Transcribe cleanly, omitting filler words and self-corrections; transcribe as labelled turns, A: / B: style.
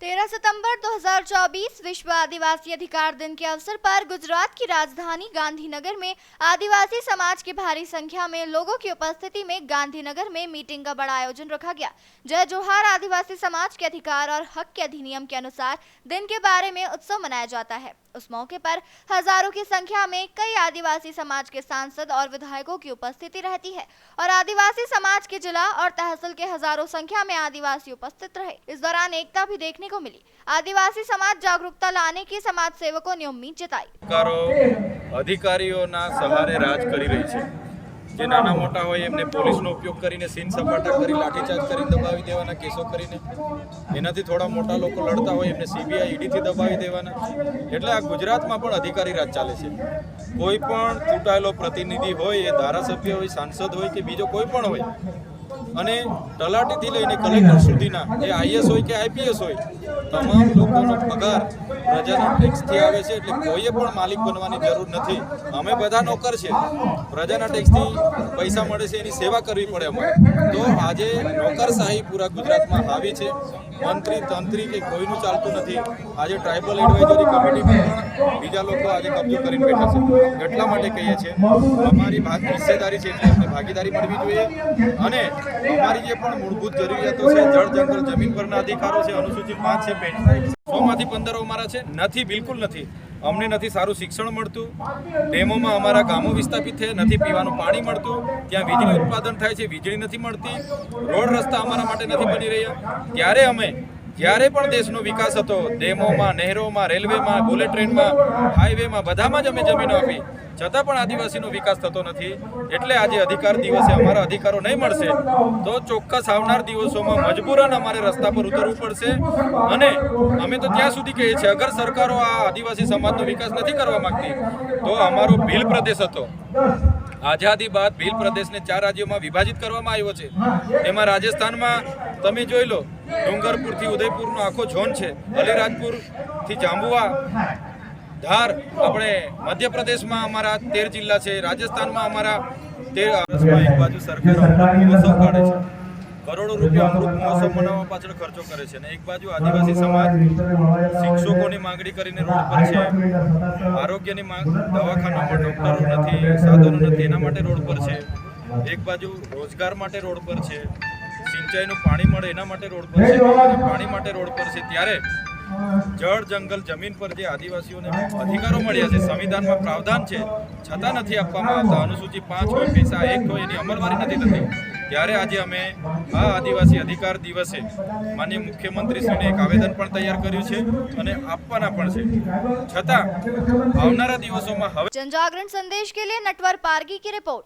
A: 13 सितंबर 2024 विश्व आदिवासी अधिकार दिन के अवसर पर गुजरात की राजधानी गांधीनगर में आदिवासी समाज की भारी संख्या में लोगों की उपस्थिति में गांधीनगर में मीटिंग का बड़ा आयोजन रखा गया। जय जोहार आदिवासी समाज के अधिकार और हक के अधिनियम के अनुसार दिन के बारे में उत्सव मनाया जाता है। उस मौके पर हजारों की संख्या में कई आदिवासी समाज के सांसद और विधायकों की उपस्थिति रहती है और आदिवासी समाज के जिला और तहसील के हजारों संख्या में आदिवासी उपस्थित रहे। इस दौरान एकता भी देखने को मिली। आदिवासी समाज जागरूकता लाने की समाज सेवकों ने उम्मीद जताई।
B: अधिकारीओना सहारे राज करी रही है। जे नाना मोटा होय एमने पोलीसनो उपयोग करीने सीन सपाटा करी लाठीचार्ज करीने दबावी देवाना केसो करीने एनाथी थोड़ा मोटा लोको लड़ता होय एमने सीबीआई ईडी थी दबावी देवाना। એટલે આ ગુજરાતમાં પણ અધિકારી રાજ ચાલે છે। કોઈ પણ ચૂંટાયેલો પ્રતિનિધિ હોય એ ધારાસભ્ય હોય સાંસદ હોય કે બીજો કોઈ પણ હોય અને તલાટીથી લઈને કલેક્ટર સુધીના એ આઈએસ હોય કે આઈપીએસ હોય તમામ લોકોનો પગાર પ્રજાના ટેક્સથી આવે છે। એટલે કોઈએ પણ માલિક બનવાની જરૂર નથી। અમે બધા નોકર છે। પ્રજાના ટેક્સથી પૈસા મળે છે એની સેવા કરવી પડે અમારે। તો આજે નોકરશાહી પૂરા ગુજરાતમાં હાવી છે। મંત્રી તંત્રી કે કોઈનું ચાલતું નથી। આજે ટ્રાઇબલ એડવાઇઝરી કમિટીમાં પણ બીજા લોકો આજે કબજો કરીને બેઠા છે। એટલા માટે કહીએ છીએ અમારી હિસ્સેદારી છે એટલે અમને ભાગીદારી મળવી જોઈએ અને અમારી જે પણ મૂળભૂત જરૂરિયાતો છે જળ જંગલ જમીન પરના અધિકારો છે અનુસૂચિત 5 છે 100માંથી 15 અમારા છે નથી બિલકુલ નથી। અમને નથી સારું શિક્ષણ મળતું। ડેમોમાં અમારા ગામો વિસ્થાપિત થયા નથી પીવાનું પાણી મળતું। ત્યાં વીજળી ઉત્પાદન થાય છે વીજળી નથી મળતી। રોડ રસ્તા અમારા માટે નથી બની રહ્યા। ત્યારે અમે જ્યારે પણ દેશનો વિકાસ હતો ડેમોમાં નહેરોમાં રેલવેમાં બુલેટ ટ્રેનમાં હાઈવેમાં બધામાં જ અમે જમીનો આપી છતાં પણ આદિવાસીનો વિકાસ થતો નથી। એટલે આજે અધિકાર દિવસે અમારા અધિકારો નહીં મળશે તો ચોક્કસ આવનાર દિવસોમાં મજબૂરન અમારે રસ્તા પર ઉતરવું પડશે। અને અમે તો ત્યાં સુધી કહીએ છીએ અગર સરકારો આ આદિવાસી સમાજનો વિકાસ નથી કરવા માંગતી તો અમારો ભીલ પ્રદેશ હતો આઝાદી બાદ ભીલ પ્રદેશને 4 રાજ્યોમાં વિભાજિત કરવામાં આવ્યો છે। એમાં રાજસ્થાનમાં તમે જોઈ લો ડુંગરપુરથી ઉદયપુરનો આખો ઝોન છે અલીરાજપુરથી જાંબુઆ धार अपने मध्य प्रदेश में अमरा 13 जिला है राजस्थान में अमरा 13 एक बाजू सरकार महोत्सव काढ़े छे करोड़ों रुपया अमृत महोत्सव मनाववा पाछळ खर्चो करे छे ने एक बाजू आदिवासी समाज शिक्षकोनी मांगणी करीने रोड पर छे आरोग्यनी मांग दवाखानामां डॉक्टरो नथी साधनो नथी एना माटे रोड पर छे एक बाजू रोजगार माटे रोड पर छे सिंचाईनुं पाणी मळे एना माटे रोड पर छे पाणी माटे रोड पर छे त्यारे जળ जंगल जमीन पर जे आदिवासीओने अधिकारो मळ्या छे संविधान में प्रावधान छे छतां नथी आपवामां आवता अनुसूची 5 होय पैसा 1 होय एनी अमलवारी नथी थती। त्यारे आजे अमे आ आदिवासी अधिकार दिवसे माननीय मुख्यमंत्रीश्रीने एक आवेदन पण तैयार कर्युं छे अने आपवाना पण छे छतां आवनारा दिवसोमां हवे।
A: जनजागरण संदेश के लिए नटवर पारगी की रिपोर्ट।